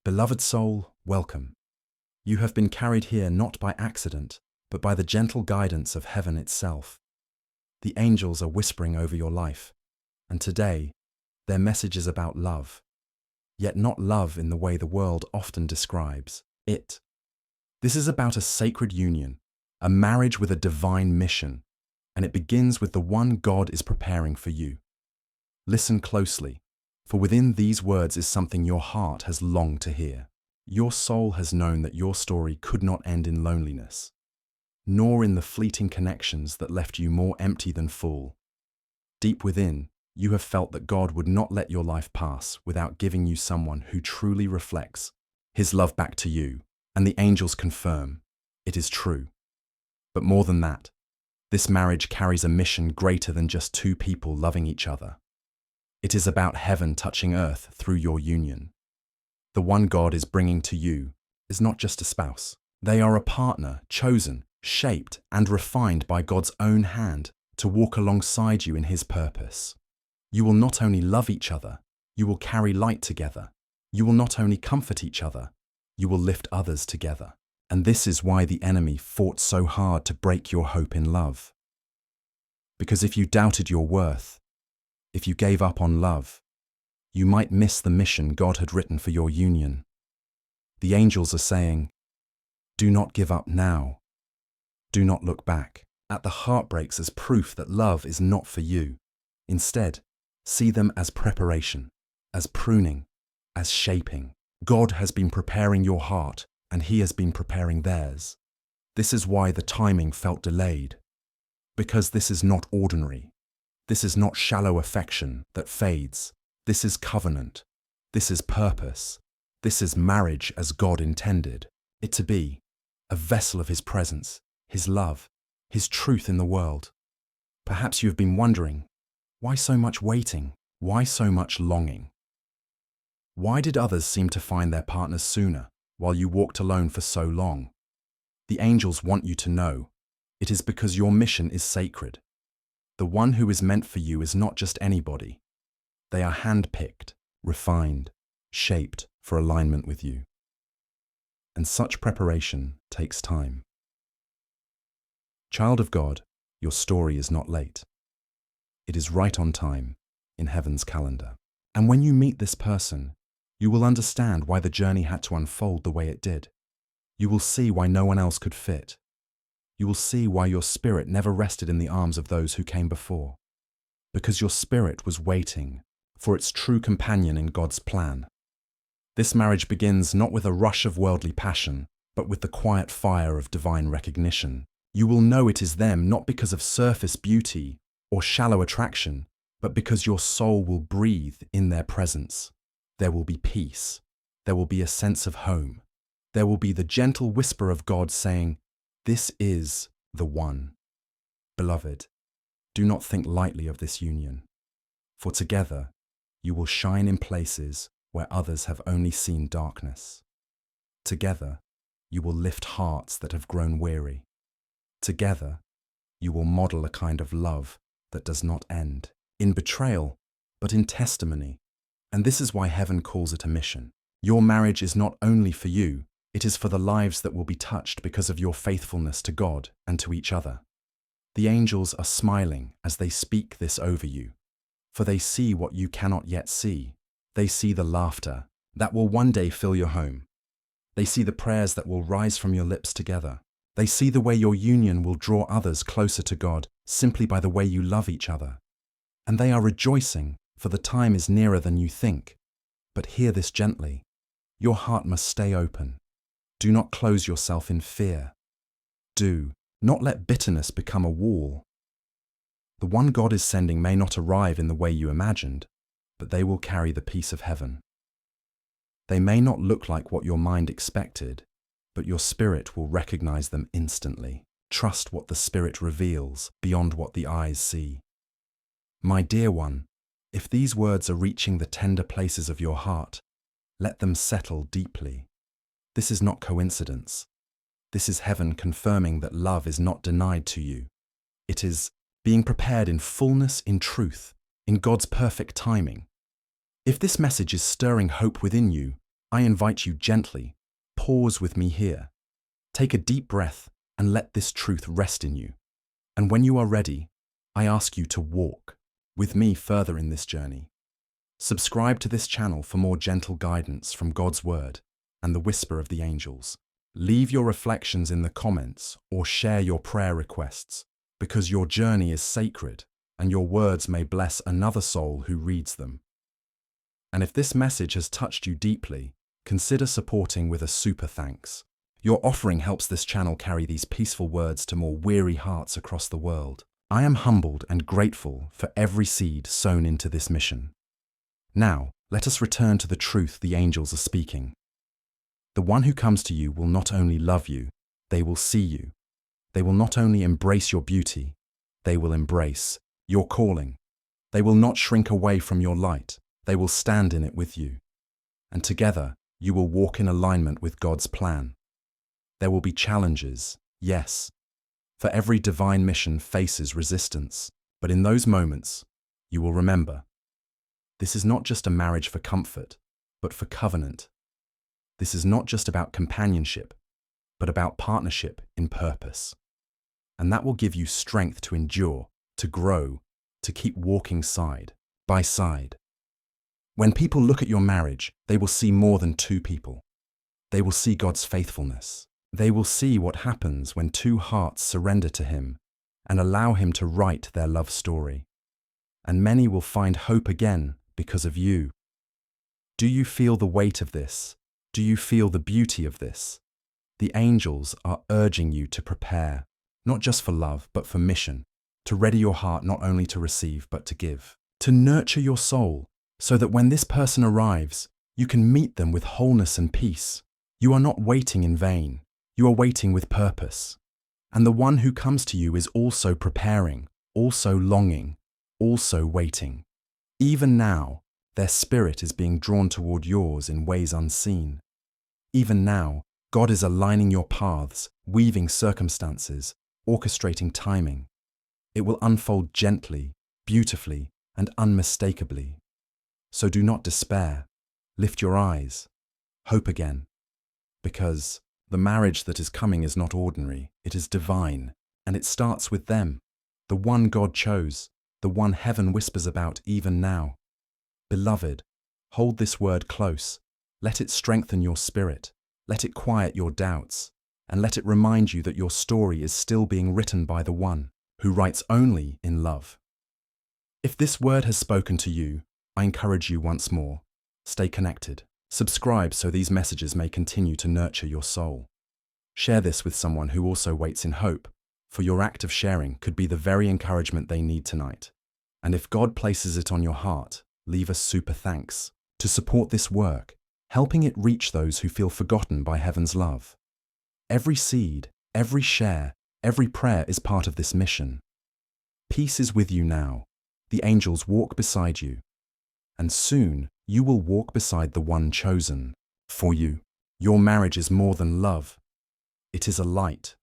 Beloved soul, welcome. You have been carried here not by accident, but by the gentle guidance of heaven itself. The angels are whispering over your life, and today, their message is about love, yet not love in the way the world often describes it. This is about a sacred union, a marriage with a divine mission, and it begins with the one God is preparing for you. Listen closely, for within these words is something your heart has longed to hear. Your soul has known that your story could not end in loneliness, nor in the fleeting connections that left you more empty than full. Deep within, you have felt that God would not let your life pass without giving you someone who truly reflects His love back to you, and the angels confirm it is true. But more than that, this marriage carries a mission greater than just two people loving each other. It is about heaven touching earth through your union. The one God is bringing to you is not just a spouse. They are a partner chosen, shaped, and refined by God's own hand to walk alongside you in His purpose. You will not only love each other, you will carry light together. You will not only comfort each other, you will lift others together. And this is why the enemy fought so hard to break your hope in love. Because if you doubted your worth, if you gave up on love, you might miss the mission God had written for your union. The angels are saying, do not give up now. Do not look back at the heartbreaks as proof that love is not for you. Instead, see them as preparation, as pruning, as shaping. God has been preparing your heart, and He has been preparing theirs. This is why the timing felt delayed. Because this is not ordinary. This is not shallow affection that fades. This is covenant. This is purpose. This is marriage as God intended it to be, a vessel of His presence, His love, His truth in the world. Perhaps you have been wondering, why so much waiting? Why so much longing? Why did others seem to find their partners sooner, while you walked alone for so long? The angels want you to know, it is because your mission is sacred. The one who is meant for you is not just anybody. They are handpicked, refined, shaped for alignment with you. And such preparation takes time. Child of God, your story is not late. It is right on time, in heaven's calendar. And when you meet this person, you will understand why the journey had to unfold the way it did. You will see why no one else could fit. You will see why your spirit never rested in the arms of those who came before. Because your spirit was waiting for its true companion in God's plan. This marriage begins not with a rush of worldly passion, but with the quiet fire of divine recognition. You will know it is them not because of surface beauty or shallow attraction, but because your soul will breathe in their presence. There will be peace. There will be a sense of home. There will be the gentle whisper of God saying, "This is the one." Beloved, do not think lightly of this union, for together you will shine in places where others have only seen darkness. Together you will lift hearts that have grown weary. Together you will model a kind of love that does not end in betrayal, but in testimony. And this is why heaven calls it a mission. Your marriage is not only for you, it is for the lives that will be touched because of your faithfulness to God and to each other. The angels are smiling as they speak this over you, for they see what you cannot yet see. They see the laughter that will one day fill your home. They see the prayers that will rise from your lips together. They see the way your union will draw others closer to God simply by the way you love each other. And they are rejoicing, for the time is nearer than you think. But hear this gently. Your heart must stay open. Do not close yourself in fear. Do not let bitterness become a wall. The one God is sending may not arrive in the way you imagined, but they will carry the peace of heaven. They may not look like what your mind expected, but your spirit will recognize them instantly. Trust what the Spirit reveals beyond what the eyes see. My dear one, if these words are reaching the tender places of your heart, let them settle deeply. This is not coincidence. This is heaven confirming that love is not denied to you. It is being prepared in fullness, in truth, in God's perfect timing. If this message is stirring hope within you, I invite you gently, pause with me here. Take a deep breath and let this truth rest in you. And when you are ready, I ask you to walk with me further in this journey. Subscribe to this channel for more gentle guidance from God's Word and the whisper of the angels. Leave your reflections in the comments or share your prayer requests, because your journey is sacred and your words may bless another soul who reads them. And if this message has touched you deeply, consider supporting with a super thanks. Your offering helps this channel carry these peaceful words to more weary hearts across the world. I am humbled and grateful for every seed sown into this mission. Now, let us return to the truth the angels are speaking. The one who comes to you will not only love you, they will see you. They will not only embrace your beauty, they will embrace your calling. They will not shrink away from your light, they will stand in it with you. And together, you will walk in alignment with God's plan. There will be challenges, yes, for every divine mission faces resistance. But in those moments, you will remember, this is not just a marriage for comfort, but for covenant. This is not just about companionship, but about partnership in purpose. And that will give you strength to endure, to grow, to keep walking side by side. When people look at your marriage, they will see more than two people. They will see God's faithfulness. They will see what happens when two hearts surrender to Him and allow Him to write their love story. And many will find hope again because of you. Do you feel the weight of this? Do you feel the beauty of this? The angels are urging you to prepare, not just for love, but for mission, to ready your heart not only to receive, but to give, to nurture your soul, so that when this person arrives, you can meet them with wholeness and peace. You are not waiting in vain. You are waiting with purpose. And the one who comes to you is also preparing, also longing, also waiting. Even now, their spirit is being drawn toward yours in ways unseen. Even now, God is aligning your paths, weaving circumstances, orchestrating timing. It will unfold gently, beautifully, and unmistakably. So do not despair. Lift your eyes. Hope again. Because the marriage that is coming is not ordinary, it is divine, and it starts with them, the one God chose, the one heaven whispers about even now. Beloved, hold this word close. Let it strengthen your spirit. Let it quiet your doubts. And let it remind you that your story is still being written by the one who writes only in love. If this word has spoken to you, I encourage you once more. Stay connected. Subscribe so these messages may continue to nurture your soul. Share this with someone who also waits in hope, for your act of sharing could be the very encouragement they need tonight. And if God places it on your heart, leave a super thanks to support this work, helping it reach those who feel forgotten by heaven's love. Every seed, every share, every prayer is part of this mission. Peace is with you now. The angels walk beside you. And soon you will walk beside the one chosen for you. Your marriage is more than love. It is a light.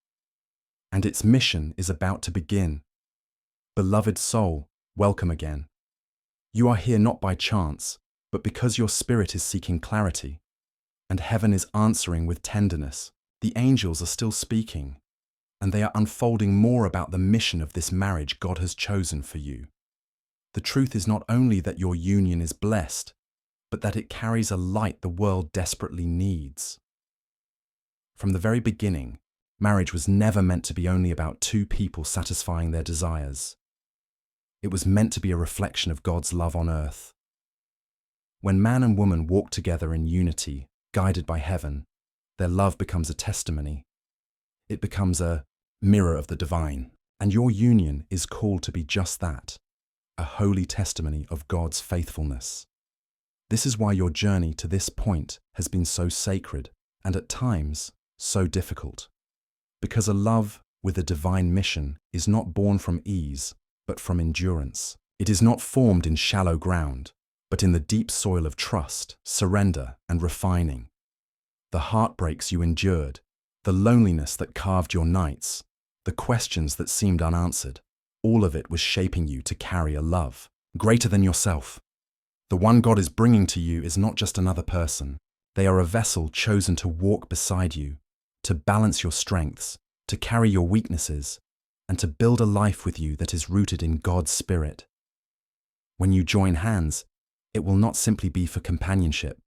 And its mission is about to begin. Beloved soul, welcome again. You are here not by chance, but because your spirit is seeking clarity. And heaven is answering with tenderness. The angels are still speaking, and they are unfolding more about the mission of this marriage God has chosen for you. The truth is not only that your union is blessed, but that it carries a light the world desperately needs. From the very beginning, marriage was never meant to be only about two people satisfying their desires. It was meant to be a reflection of God's love on earth. When man and woman walk together in unity, guided by heaven, their love becomes a testimony. It becomes a mirror of the divine, and your union is called to be just that, a holy testimony of God's faithfulness. This is why your journey to this point has been so sacred and at times so difficult. Because a love with a divine mission is not born from ease, but from endurance. It is not formed in shallow ground, but in the deep soil of trust, surrender, and refining. The heartbreaks you endured, the loneliness that carved your nights, the questions that seemed unanswered, all of it was shaping you to carry a love greater than yourself. The one God is bringing to you is not just another person. They are a vessel chosen to walk beside you, to balance your strengths, to carry your weaknesses, and to build a life with you that is rooted in God's Spirit. When you join hands, it will not simply be for companionship,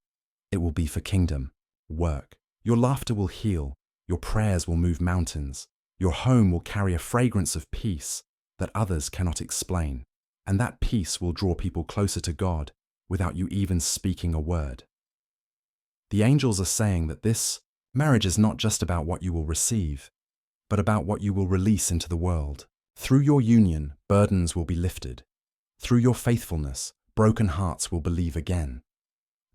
it will be for kingdom work. Your laughter will heal, your prayers will move mountains, your home will carry a fragrance of peace that others cannot explain, and that peace will draw people closer to God without you even speaking a word. The angels are saying that this marriage is not just about what you will receive, but about what you will release into the world. Through your union, burdens will be lifted. Through your faithfulness, broken hearts will believe again.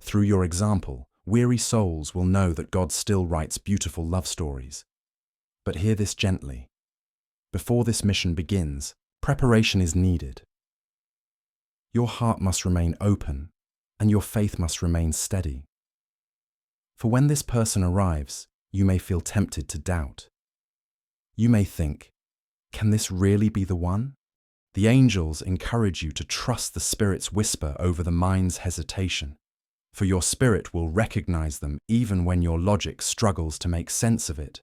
Through your example, weary souls will know that God still writes beautiful love stories. But hear this gently. Before this mission begins, preparation is needed. Your heart must remain open, and your faith must remain steady. For when this person arrives, you may feel tempted to doubt. You may think, can this really be the one? The angels encourage you to trust the Spirit's whisper over the mind's hesitation, for your spirit will recognize them even when your logic struggles to make sense of it.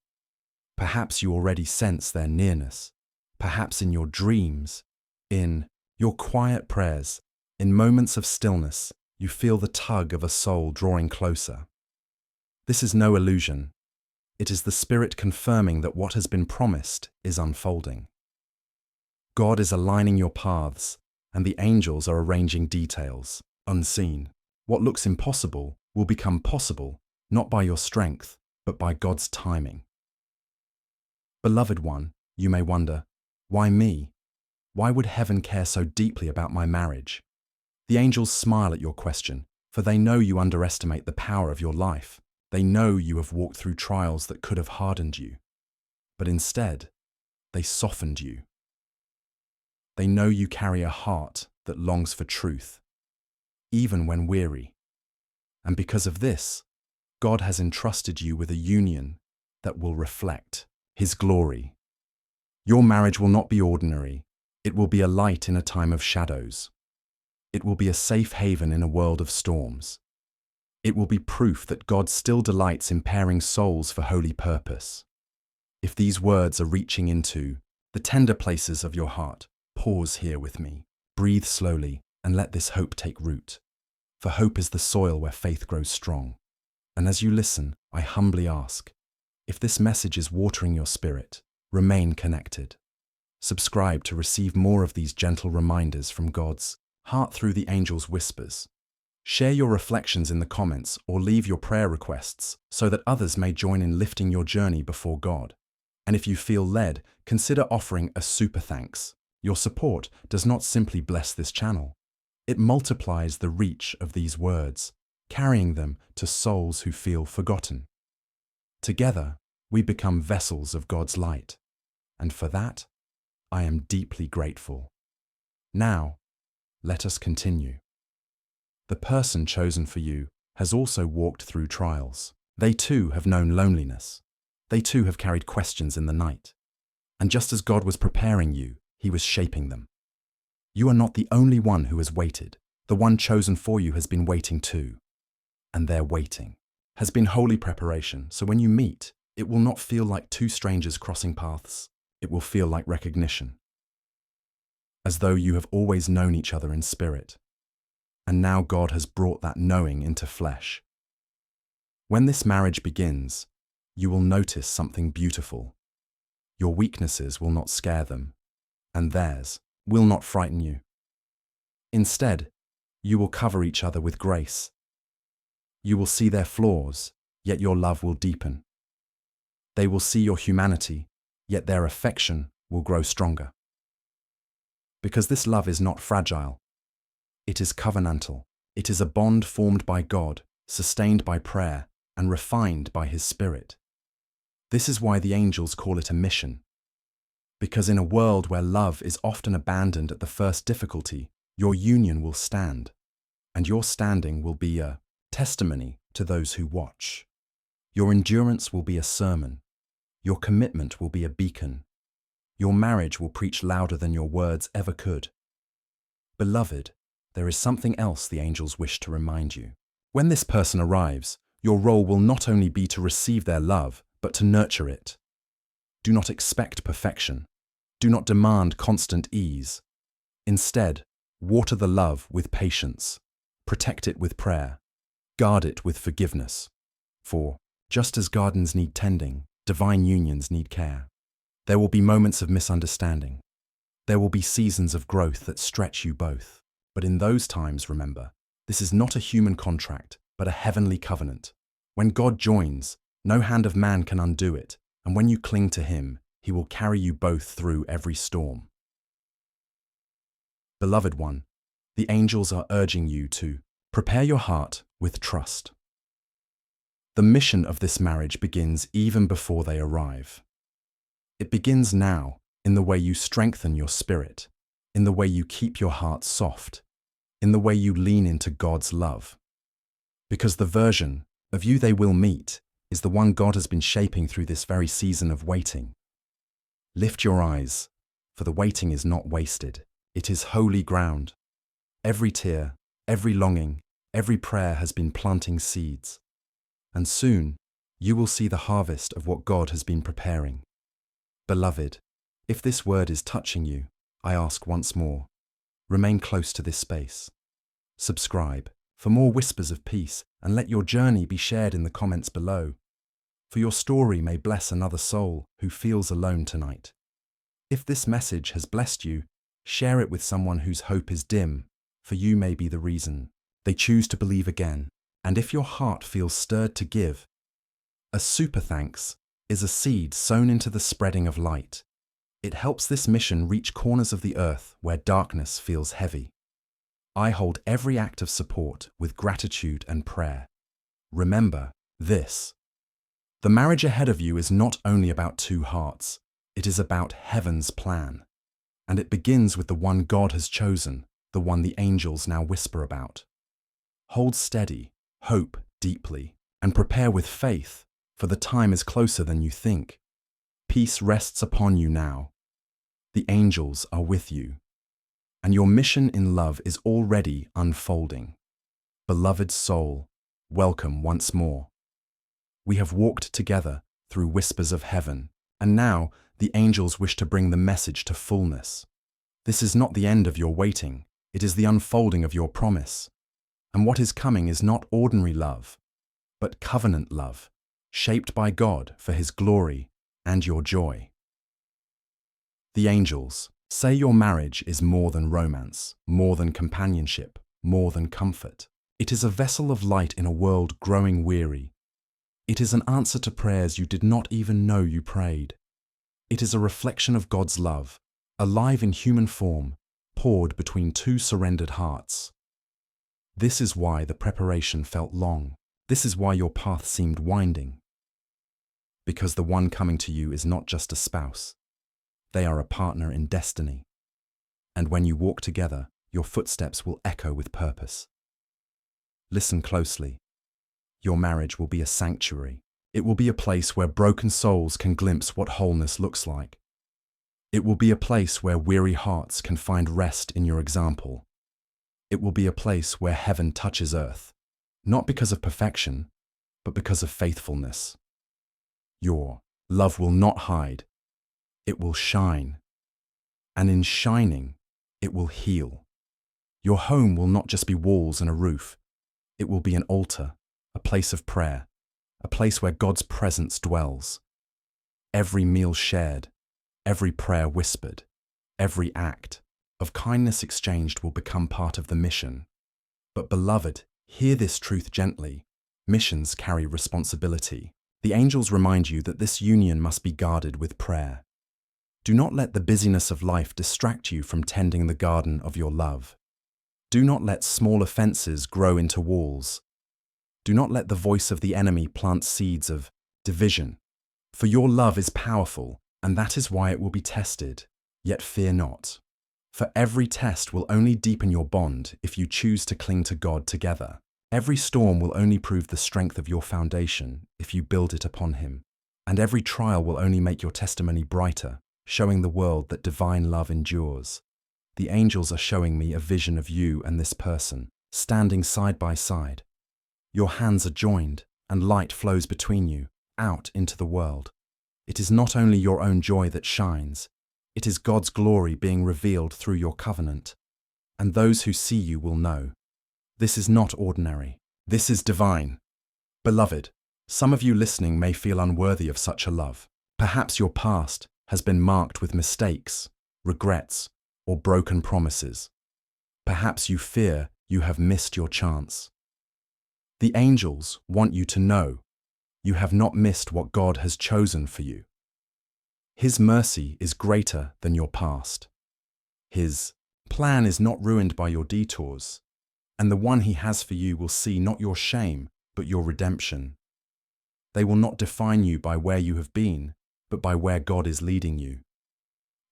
Perhaps you already sense their nearness, perhaps in your dreams, in your quiet prayers, in moments of stillness, you feel the tug of a soul drawing closer. This is no illusion. It is the Spirit confirming that what has been promised is unfolding. God is aligning your paths, and the angels are arranging details, unseen. What looks impossible will become possible, not by your strength, but by God's timing. Beloved one, you may wonder, why me? Why would heaven care so deeply about my marriage? The angels smile at your question, for they know you underestimate the power of your life. They know you have walked through trials that could have hardened you, but instead, they softened you. They know you carry a heart that longs for truth, even when weary. And because of this, God has entrusted you with a union that will reflect His glory. Your marriage will not be ordinary. It will be a light in a time of shadows. It will be a safe haven in a world of storms. It will be proof that God still delights in pairing souls for holy purpose. If these words are reaching into the tender places of your heart, pause here with me, breathe slowly, and let this hope take root. For hope is the soil where faith grows strong. And as you listen, I humbly ask, if this message is watering your spirit, remain connected. Subscribe to receive more of these gentle reminders from God's heart through the angels' whispers. Share your reflections in the comments or leave your prayer requests so that others may join in lifting your journey before God. And if you feel led, consider offering a super thanks. Your support does not simply bless this channel. It multiplies the reach of these words, carrying them to souls who feel forgotten. Together, we become vessels of God's light. And for that, I am deeply grateful. Now, let us continue. The person chosen for you has also walked through trials. They too have known loneliness. They too have carried questions in the night. And just as God was preparing you, He was shaping them. You are not the only one who has waited. The one chosen for you has been waiting too. And their waiting has been holy preparation, so when you meet, it will not feel like two strangers crossing paths. It will feel like recognition. As though you have always known each other in spirit. And now God has brought that knowing into flesh. When this marriage begins, you will notice something beautiful. Your weaknesses will not scare them, and theirs will not frighten you. Instead, you will cover each other with grace. You will see their flaws, yet your love will deepen. They will see your humanity, yet their affection will grow stronger. Because this love is not fragile. It is covenantal. It is a bond formed by God, sustained by prayer, and refined by His Spirit. This is why the angels call it a mission. Because in a world where love is often abandoned at the first difficulty, your union will stand, and your standing will be a testimony to those who watch. Your endurance will be a sermon. Your commitment will be a beacon. Your marriage will preach louder than your words ever could. Beloved, there is something else the angels wish to remind you. When this person arrives, Your role will not only be to receive their love, but to nurture it. Do not expect perfection. Do not demand constant ease. Instead, water the love with patience. Protect it with prayer. Guard it with forgiveness. For, just as gardens need tending, divine unions need care. There will be moments of misunderstanding. There will be seasons of growth that stretch you both. But in those times, remember, this is not a human contract, but a heavenly covenant. When God joins, no hand of man can undo it, and when you cling to Him, He will carry you both through every storm. Beloved one, the angels are urging you to prepare your heart with trust. The mission of this marriage begins even before they arrive. It begins now in the way you strengthen your spirit, in the way you keep your heart soft, in the way you lean into God's love. Because the version of you they will meet is the one God has been shaping through this very season of waiting. Lift your eyes, for the waiting is not wasted. It is holy ground. Every tear, every longing, every prayer has been planting seeds. And soon, you will see the harvest of what God has been preparing. Beloved, if this word is touching you, I ask once more, remain close to this space. Subscribe for more whispers of peace, and let your journey be shared in the comments below. For your story may bless another soul who feels alone tonight. If this message has blessed you, share it with someone whose hope is dim, for you may be the reason they choose to believe again. And if your heart feels stirred to give, a super thanks is a seed sown into the spreading of light. It helps this mission reach corners of the earth where darkness feels heavy. I hold every act of support with gratitude and prayer. Remember this. The marriage ahead of you is not only about two hearts, it is about heaven's plan. And it begins with the one God has chosen, the one the angels now whisper about. Hold steady, hope deeply, and prepare with faith, for the time is closer than you think. Peace rests upon you now. The angels are with you, and your mission in love is already unfolding. Beloved soul, welcome once more. We have walked together through whispers of heaven, and now the angels wish to bring the message to fullness. This is not the end of your waiting, it is the unfolding of your promise. And what is coming is not ordinary love, but covenant love, shaped by God for His glory and your joy. The angels say your marriage is more than romance, more than companionship, more than comfort. It is a vessel of light in a world growing weary. It is an answer to prayers you did not even know you prayed. It is a reflection of God's love, alive in human form, poured between two surrendered hearts. This is why the preparation felt long. This is why your path seemed winding. Because the one coming to you is not just a spouse. They are a partner in destiny. And when you walk together, your footsteps will echo with purpose. Listen closely. Your marriage will be a sanctuary. It will be a place where broken souls can glimpse what wholeness looks like. It will be a place where weary hearts can find rest in your example. It will be a place where heaven touches earth, not because of perfection, but because of faithfulness. Your love will not hide. It will shine. And in shining, it will heal. Your home will not just be walls and a roof. It will be an altar, a place of prayer, a place where God's presence dwells. Every meal shared, every prayer whispered, every act of kindness exchanged will become part of the mission. But beloved, hear this truth gently. Missions carry responsibility. The angels remind you that this union must be guarded with prayer. Do not let the busyness of life distract you from tending the garden of your love. Do not let small offenses grow into walls. Do not let the voice of the enemy plant seeds of division. For your love is powerful, and that is why it will be tested. Yet fear not. For every test will only deepen your bond if you choose to cling to God together. Every storm will only prove the strength of your foundation if you build it upon Him. And every trial will only make your testimony brighter, showing the world that divine love endures. The angels are showing me a vision of you and this person, standing side by side. Your hands are joined, and light flows between you, out into the world. It is not only your own joy that shines, it is God's glory being revealed through your covenant. And those who see you will know. This is not ordinary. This is divine. Beloved, some of you listening may feel unworthy of such a love. Perhaps your past has been marked with mistakes, regrets, or broken promises. Perhaps you fear you have missed your chance. The angels want you to know you have not missed what God has chosen for you. His mercy is greater than your past. His plan is not ruined by your detours, and the one He has for you will see not your shame, but your redemption. They will not define you by where you have been, but by where God is leading you.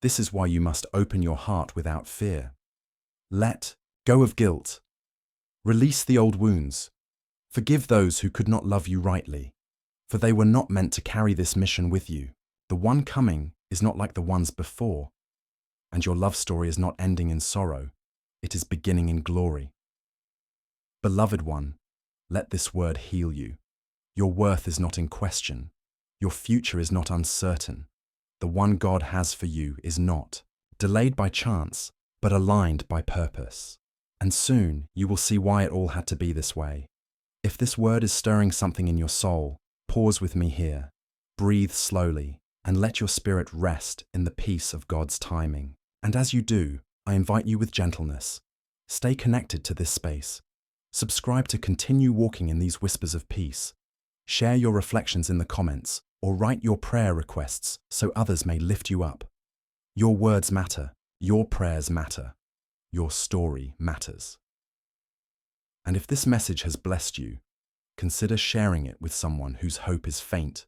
This is why you must open your heart without fear. Let go of guilt. Release the old wounds. Forgive those who could not love you rightly, for they were not meant to carry this mission with you. The one coming is not like the ones before, and your love story is not ending in sorrow, it is beginning in glory. Beloved one, let this word heal you. Your worth is not in question. Your future is not uncertain. The one God has for you is not delayed by chance, but aligned by purpose. And soon you will see why it all had to be this way. If this word is stirring something in your soul, pause with me here. Breathe slowly and let your spirit rest in the peace of God's timing. And as you do, I invite you with gentleness. Stay connected to this space. Subscribe to continue walking in these whispers of peace. Share your reflections in the comments or write your prayer requests so others may lift you up. Your words matter. Your prayers matter. Your story matters. And if this message has blessed you, consider sharing it with someone whose hope is faint,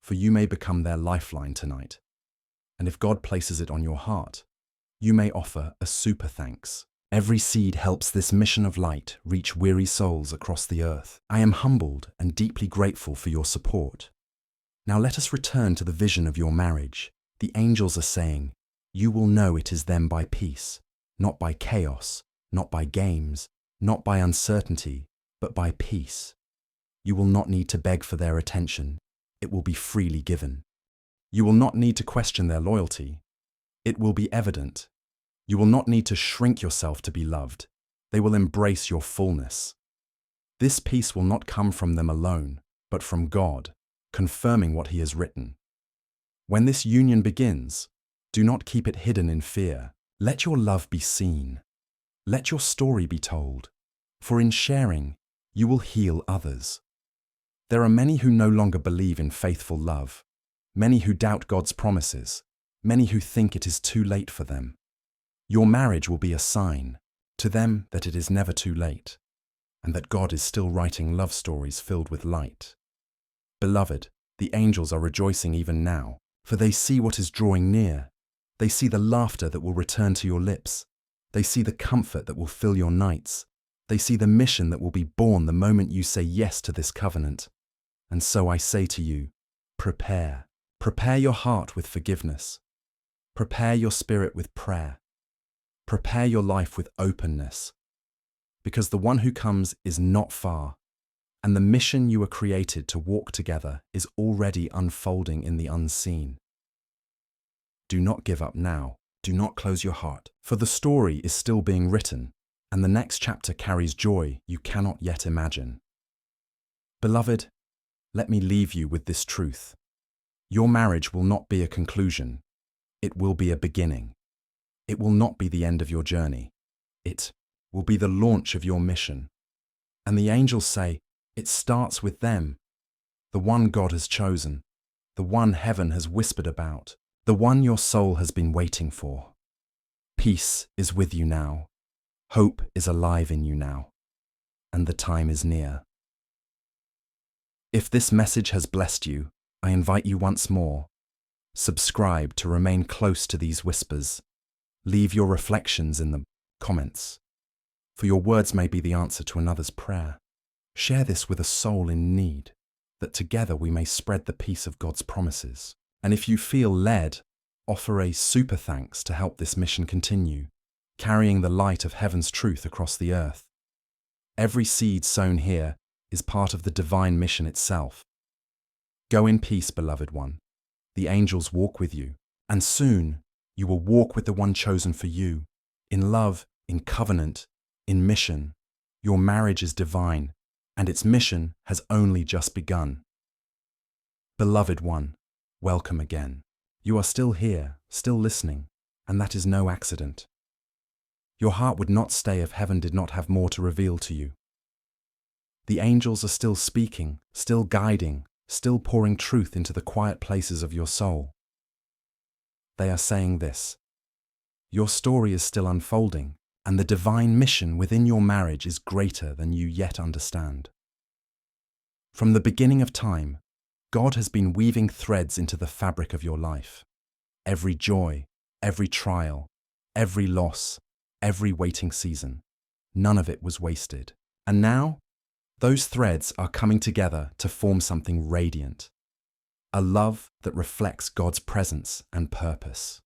for you may become their lifeline tonight. And if God places it on your heart, you may offer a super thanks. Every seed helps this mission of light reach weary souls across the earth. I am humbled and deeply grateful for your support. Now let us return to the vision of your marriage. The angels are saying, you will know it is them by peace, not by chaos, not by games, not by uncertainty, but by peace. You will not need to beg for their attention. It will be freely given. You will not need to question their loyalty. It will be evident. You will not need to shrink yourself to be loved. They will embrace your fullness. This peace will not come from them alone, but from God, confirming what He has written. When this union begins, do not keep it hidden in fear. Let your love be seen. Let your story be told, for in sharing, you will heal others. There are many who no longer believe in faithful love, many who doubt God's promises, many who think it is too late for them. Your marriage will be a sign to them that it is never too late, and that God is still writing love stories filled with light. Beloved, the angels are rejoicing even now, for they see what is drawing near. They see the laughter that will return to your lips. They see the comfort that will fill your nights. They see the mission that will be born the moment you say yes to this covenant. And so I say to you, prepare. Prepare your heart with forgiveness. Prepare your spirit with prayer. Prepare your life with openness. Because the one who comes is not far, and the mission you were created to walk together is already unfolding in the unseen. Do not give up now. Do not close your heart, for the story is still being written, and the next chapter carries joy you cannot yet imagine. Beloved, let me leave you with this truth. Your marriage will not be a conclusion. It will be a beginning. It will not be the end of your journey. It will be the launch of your mission. And the angels say, it starts with them, the one God has chosen, the one heaven has whispered about, the one your soul has been waiting for. Peace is with you now. Hope is alive in you now. And the time is near. If this message has blessed you, I invite you once more. Subscribe to remain close to these whispers. Leave your reflections in the comments, for your words may be the answer to another's prayer. Share this with a soul in need, that together we may spread the peace of God's promises. And if you feel led, offer a super thanks to help this mission continue, carrying the light of heaven's truth across the earth. Every seed sown here is part of the divine mission itself. Go in peace, beloved one. The angels walk with you, and soon you will walk with the one chosen for you. In love, in covenant, in mission, your marriage is divine, and its mission has only just begun. Beloved one, welcome again. You are still here, still listening, and that is no accident. Your heart would not stay if heaven did not have more to reveal to you. The angels are still speaking, still guiding, still pouring truth into the quiet places of your soul. They are saying this: your story is still unfolding, and the divine mission within your marriage is greater than you yet understand. From the beginning of time, God has been weaving threads into the fabric of your life. Every joy, every trial, every loss, every waiting season, none of it was wasted. And now, those threads are coming together to form something radiant, a love that reflects God's presence and purpose.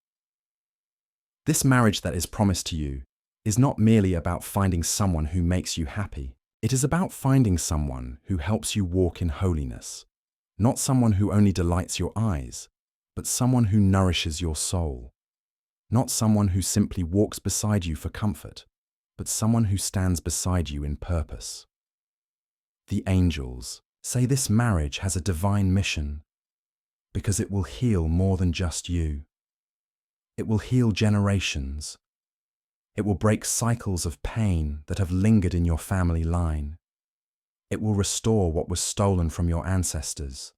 This marriage that is promised to you is not merely about finding someone who makes you happy. It is about finding someone who helps you walk in holiness. Not someone who only delights your eyes, but someone who nourishes your soul. Not someone who simply walks beside you for comfort, but someone who stands beside you in purpose. The angels say this marriage has a divine mission because it will heal more than just you. It will heal generations. It will break cycles of pain that have lingered in your family line. It will restore what was stolen from your ancestors.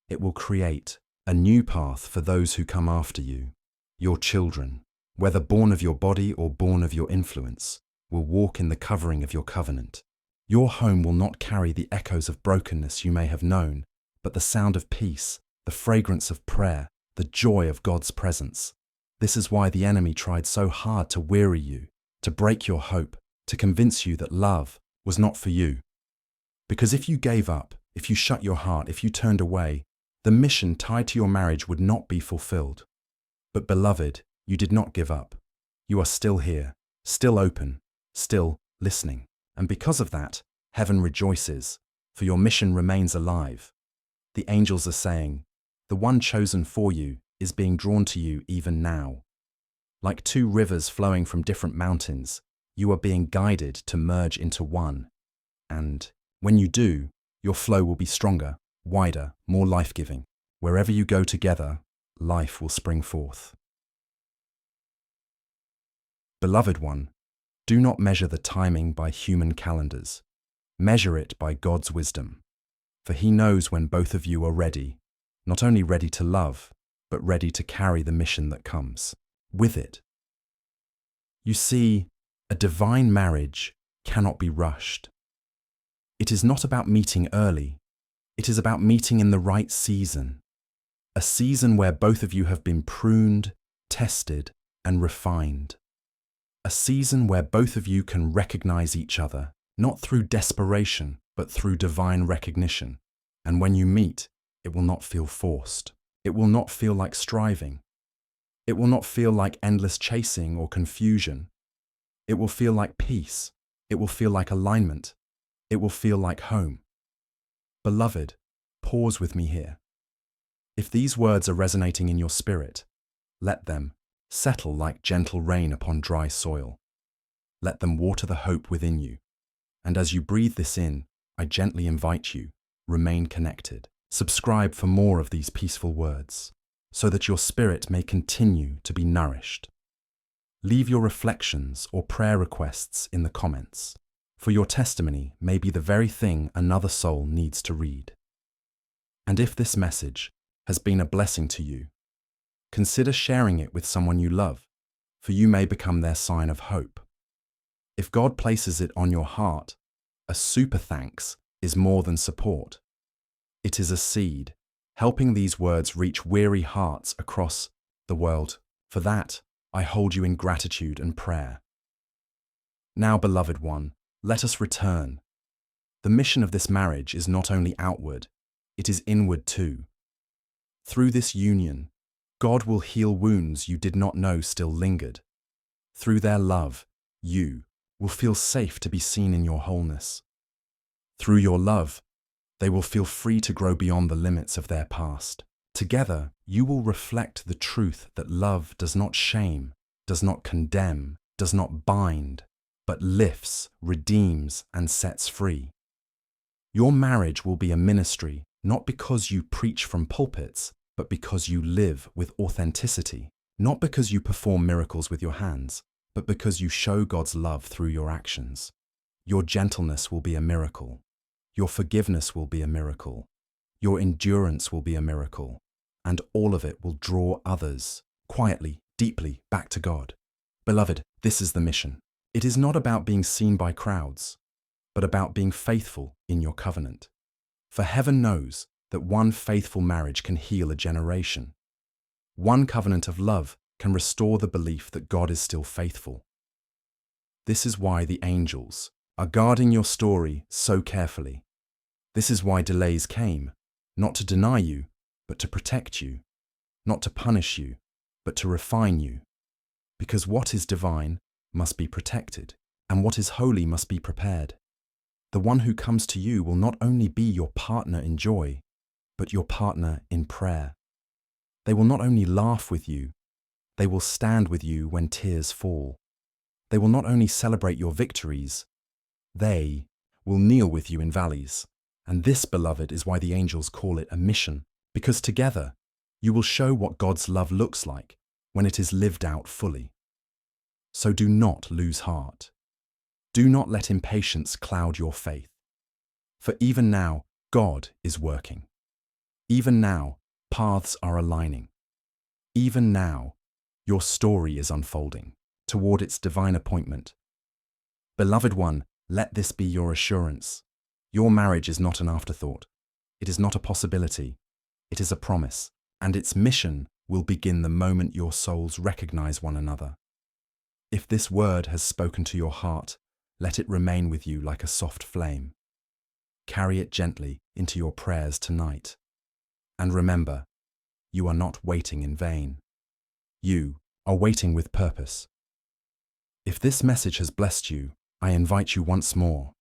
It will create a new path for those who come after you. Your children, whether born of your body or born of your influence, will walk in the covering of your covenant. Your home will not carry the echoes of brokenness you may have known, but the sound of peace, the fragrance of prayer, the joy of God's presence. This is why the enemy tried so hard to weary you, to break your hope, to convince you that love was not for you. Because if you gave up, if you shut your heart, if you turned away, the mission tied to your marriage would not be fulfilled. But beloved, you did not give up. You are still here, still open, still listening. And because of that, heaven rejoices, for your mission remains alive. The angels are saying, the one chosen for you is being drawn to you even now. Like two rivers flowing from different mountains, you are being guided to merge into one. And when you do, your flow will be stronger, wider, more life-giving. Wherever you go together, life will spring forth. Beloved one, do not measure the timing by human calendars. Measure it by God's wisdom. For He knows when both of you are ready, not only ready to love, but ready to carry the mission that comes with it. You see, a divine marriage cannot be rushed. It is not about meeting early. It is about meeting in the right season. A season where both of you have been pruned, tested, and refined. A season where both of you can recognize each other, not through desperation, but through divine recognition. And when you meet, it will not feel forced. It will not feel like striving. It will not feel like endless chasing or confusion. It will feel like peace. It will feel like alignment. It will feel like home. Beloved, pause with me here. If these words are resonating in your spirit, let them settle like gentle rain upon dry soil. Let them water the hope within you. And as you breathe this in, I gently invite you, remain connected. Subscribe for more of these peaceful words, so that your spirit may continue to be nourished. Leave your reflections or prayer requests in the comments, for your testimony may be the very thing another soul needs to read. And if this message has been a blessing to you, consider sharing it with someone you love, for you may become their sign of hope. If God places it on your heart, a super thanks is more than support. It is a seed, helping these words reach weary hearts across the world. For that, I hold you in gratitude and prayer. Now, beloved one, let us return. The mission of this marriage is not only outward, it is inward too. Through this union, God will heal wounds you did not know still lingered. Through their love, you will feel safe to be seen in your wholeness. Through your love, they will feel free to grow beyond the limits of their past. Together, you will reflect the truth that love does not shame, does not condemn, does not bind, but lifts, redeems, and sets free. Your marriage will be a ministry, not because you preach from pulpits, but because you live with authenticity. Not because you perform miracles with your hands, but because you show God's love through your actions. Your gentleness will be a miracle. Your forgiveness will be a miracle. Your endurance will be a miracle. And all of it will draw others, quietly, deeply, back to God. Beloved, this is the mission. It is not about being seen by crowds, but about being faithful in your covenant. For heaven knows that one faithful marriage can heal a generation. One covenant of love can restore the belief that God is still faithful. This is why the angels are guarding your story so carefully. This is why delays came, not to deny you, but to protect you, not to punish you, but to refine you. Because what is divine must be protected, and what is holy must be prepared. The one who comes to you will not only be your partner in joy, but your partner in prayer. They will not only laugh with you, they will stand with you when tears fall. They will not only celebrate your victories, they will kneel with you in valleys. And this, beloved, is why the angels call it a mission, because together you will show what God's love looks like when it is lived out fully. So do not lose heart. Do not let impatience cloud your faith. For even now, God is working. Even now, paths are aligning. Even now, your story is unfolding toward its divine appointment. Beloved one, let this be your assurance. Your marriage is not an afterthought. It is not a possibility. It is a promise, and its mission will begin the moment your souls recognize one another. If this word has spoken to your heart, let it remain with you like a soft flame. Carry it gently into your prayers tonight. And remember, you are not waiting in vain. You are waiting with purpose. If this message has blessed you, I invite you once more.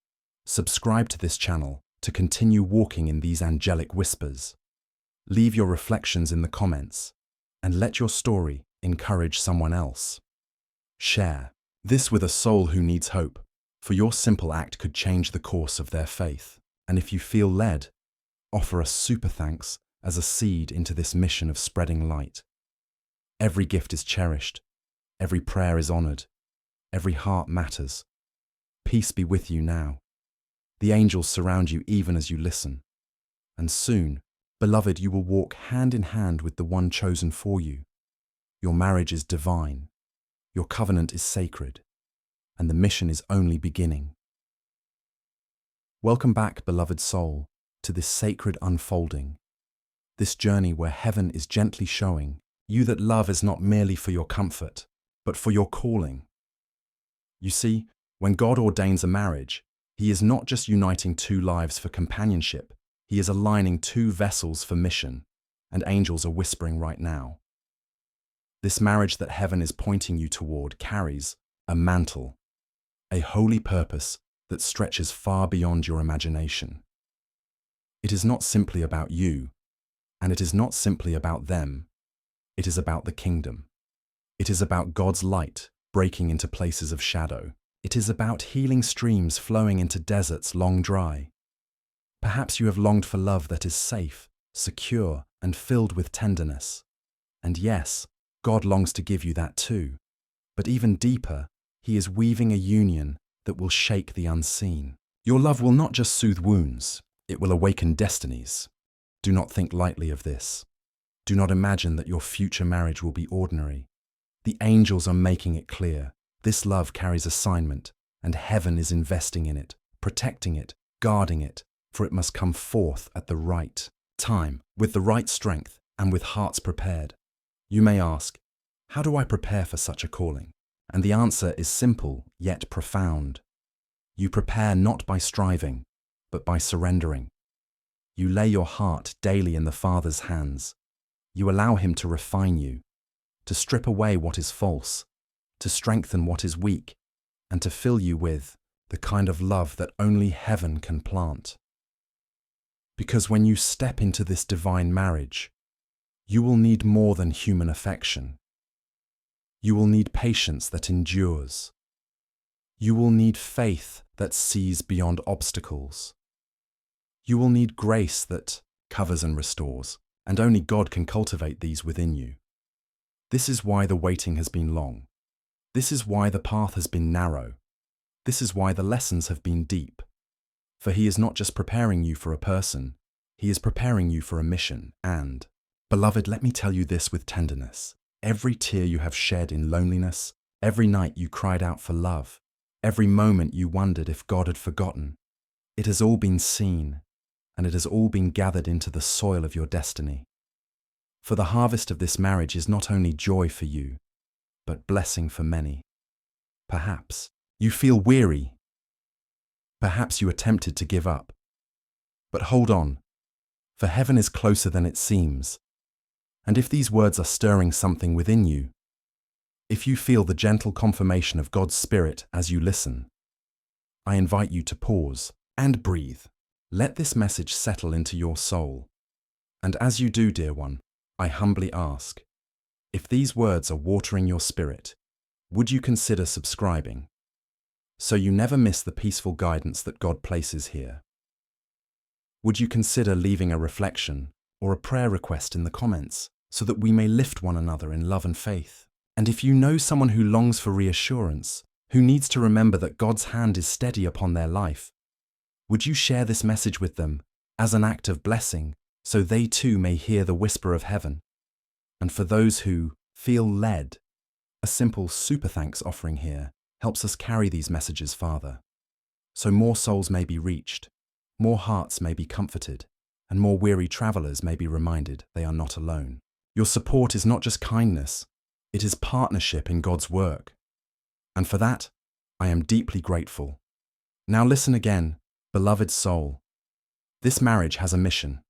Subscribe to this channel to continue walking in these angelic whispers. Leave your reflections in the comments, and let your story encourage someone else. Share this with a soul who needs hope, for your simple act could change the course of their faith. And if you feel led, offer a super thanks as a seed into this mission of spreading light. Every gift is cherished, every prayer is honored, every heart matters. Peace be with you now. The angels surround you even as you listen. And soon, beloved, you will walk hand in hand with the one chosen for you. Your marriage is divine, your covenant is sacred, and the mission is only beginning. Welcome back, beloved soul, to this sacred unfolding, this journey where heaven is gently showing you that love is not merely for your comfort, but for your calling. You see, when God ordains a marriage, He is not just uniting two lives for companionship, He is aligning two vessels for mission, and angels are whispering right now. This marriage that heaven is pointing you toward carries a mantle, a holy purpose that stretches far beyond your imagination. It is not simply about you, and it is not simply about them. It is about the kingdom. It is about God's light breaking into places of shadow. It is about healing streams flowing into deserts long dry. Perhaps you have longed for love that is safe, secure, and filled with tenderness. And yes, God longs to give you that too. But even deeper, He is weaving a union that will shake the unseen. Your love will not just soothe wounds, it will awaken destinies. Do not think lightly of this. Do not imagine that your future marriage will be ordinary. The angels are making it clear. This love carries assignment, and heaven is investing in it, protecting it, guarding it, for it must come forth at the right time, with the right strength, and with hearts prepared. You may ask, how do I prepare for such a calling? And the answer is simple, yet profound. You prepare not by striving, but by surrendering. You lay your heart daily in the Father's hands. You allow Him to refine you, to strip away what is false, to strengthen what is weak, and to fill you with the kind of love that only heaven can plant. Because when you step into this divine marriage, you will need more than human affection. You will need patience that endures. You will need faith that sees beyond obstacles. You will need grace that covers and restores, and only God can cultivate these within you. This is why the waiting has been long. This is why the path has been narrow. This is why the lessons have been deep. For He is not just preparing you for a person, He is preparing you for a mission. And, beloved, let me tell you this with tenderness. Every tear you have shed in loneliness, every night you cried out for love, every moment you wondered if God had forgotten, it has all been seen, and it has all been gathered into the soil of your destiny. For the harvest of this marriage is not only joy for you, but blessing for many. Perhaps you feel weary. Perhaps you are tempted to give up. But hold on, for heaven is closer than it seems. And if these words are stirring something within you, if you feel the gentle confirmation of God's Spirit as you listen, I invite you to pause and breathe. Let this message settle into your soul. And as you do, dear one, I humbly ask, if these words are watering your spirit, would you consider subscribing, so you never miss the peaceful guidance that God places here? Would you consider leaving a reflection or a prayer request in the comments so that we may lift one another in love and faith? And if you know someone who longs for reassurance, who needs to remember that God's hand is steady upon their life, would you share this message with them as an act of blessing so they too may hear the whisper of heaven? And for those who feel led, a simple super thanks offering here helps us carry these messages farther, so more souls may be reached, more hearts may be comforted, and more weary travelers may be reminded they are not alone. Your support is not just kindness, it is partnership in God's work. And for that, I am deeply grateful. Now listen again, beloved soul. This marriage has a mission.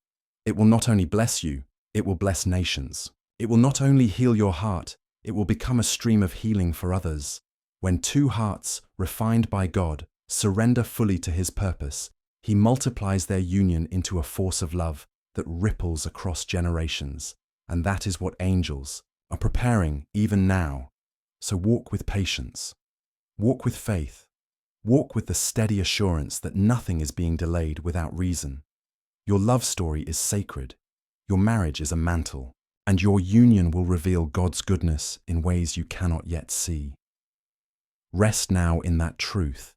It will not only bless you, it will bless nations. It will not only heal your heart, it will become a stream of healing for others. When two hearts, refined by God, surrender fully to His purpose, He multiplies their union into a force of love that ripples across generations. And that is what angels are preparing even now. So walk with patience, walk with faith, walk with the steady assurance that nothing is being delayed without reason. Your love story is sacred, your marriage is a mantle, and your union will reveal God's goodness in ways you cannot yet see. Rest now in that truth,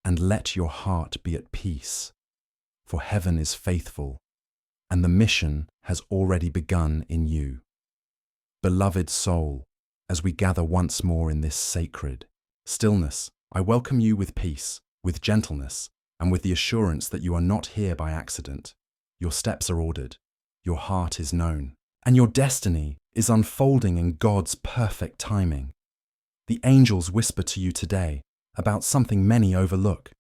and let your heart be at peace, for heaven is faithful, and the mission has already begun in you. Beloved soul, as we gather once more in this sacred stillness, I welcome you with peace, with gentleness, and with the assurance that you are not here by accident. Your steps are ordered, your heart is known, and your destiny is unfolding in God's perfect timing. The angels whisper to you today about something many overlook.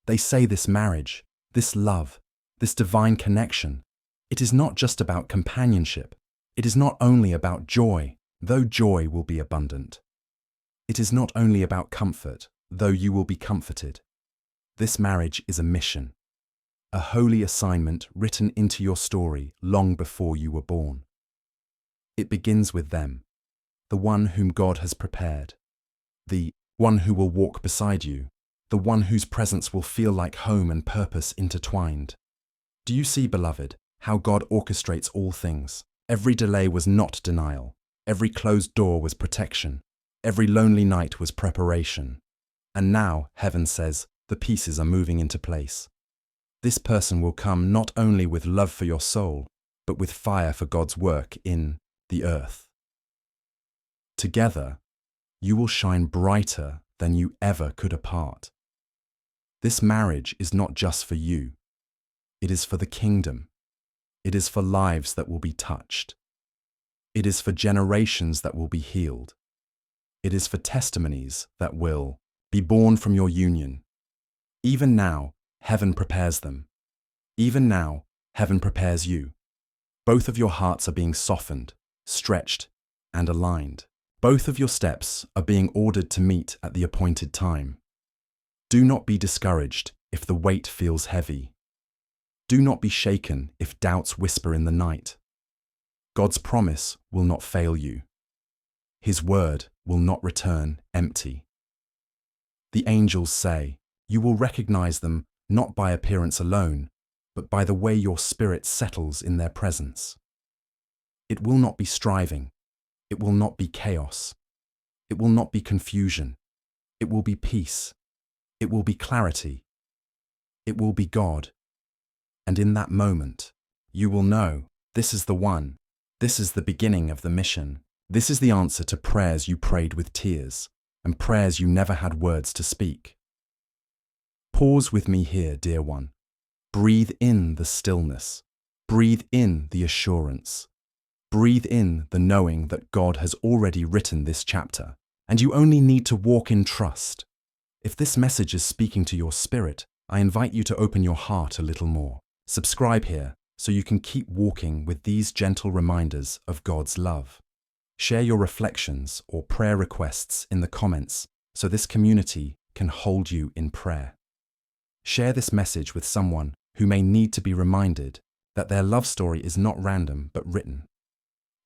They say this marriage, this love, this divine connection, it is not just about companionship. It is not only about joy, though joy will be abundant. It is not only about comfort, though you will be comforted. This marriage is a mission, a holy assignment written into your story long before you were born. It begins with them, the one whom God has prepared, the one who will walk beside you, the one whose presence will feel like home and purpose intertwined. Do you see, beloved, how God orchestrates all things? Every delay was not denial. Every closed door was protection. Every lonely night was preparation. And now, heaven says, the pieces are moving into place. This person will come not only with love for your soul, but with fire for God's work in the earth. Together, you will shine brighter than you ever could apart. This marriage is not just for you. It is for the kingdom. It is for lives that will be touched. It is for generations that will be healed. It is for testimonies that will be born from your union. Even now, heaven prepares them. Even now, heaven prepares you. Both of your hearts are being softened, stretched, and aligned. Both of your steps are being ordered to meet at the appointed time. Do not be discouraged if the weight feels heavy. Do not be shaken if doubts whisper in the night. God's promise will not fail you. His word will not return empty. The angels say, you will recognize them not by appearance alone, but by the way your spirit settles in their presence. It will not be striving. It will not be chaos. It will not be confusion. It will be peace. It will be clarity. It will be God. And in that moment, you will know, this is the one. This is the beginning of the mission. This is the answer to prayers you prayed with tears, and prayers you never had words to speak. Pause with me here, dear one. Breathe in the stillness. Breathe in the assurance. Breathe in the knowing that God has already written this chapter, and you only need to walk in trust. If this message is speaking to your spirit, I invite you to open your heart a little more. Subscribe here so you can keep walking with these gentle reminders of God's love. Share your reflections or prayer requests in the comments so this community can hold you in prayer. Share this message with someone who may need to be reminded that their love story is not random but written.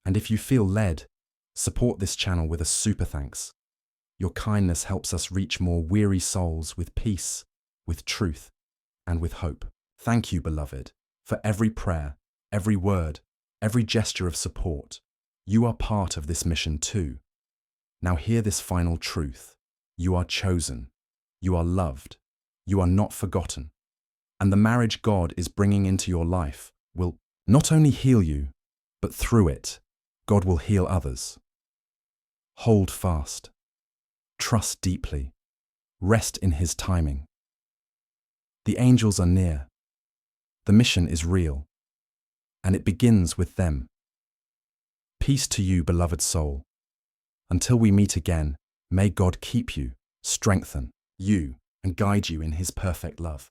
And if you feel led, support this channel with a super thanks. Your kindness helps us reach more weary souls with peace, with truth, and with hope. Thank you, beloved, for every prayer, every word, every gesture of support. You are part of this mission too. Now hear this final truth. You are chosen. You are loved. You are not forgotten. And the marriage God is bringing into your life will not only heal you, but through it, God will heal others. Hold fast. Trust deeply. Rest in His timing. The angels are near. The mission is real, and it begins with them. Peace to you, beloved soul. Until we meet again, may God keep you, strengthen you, and guide you in His perfect love.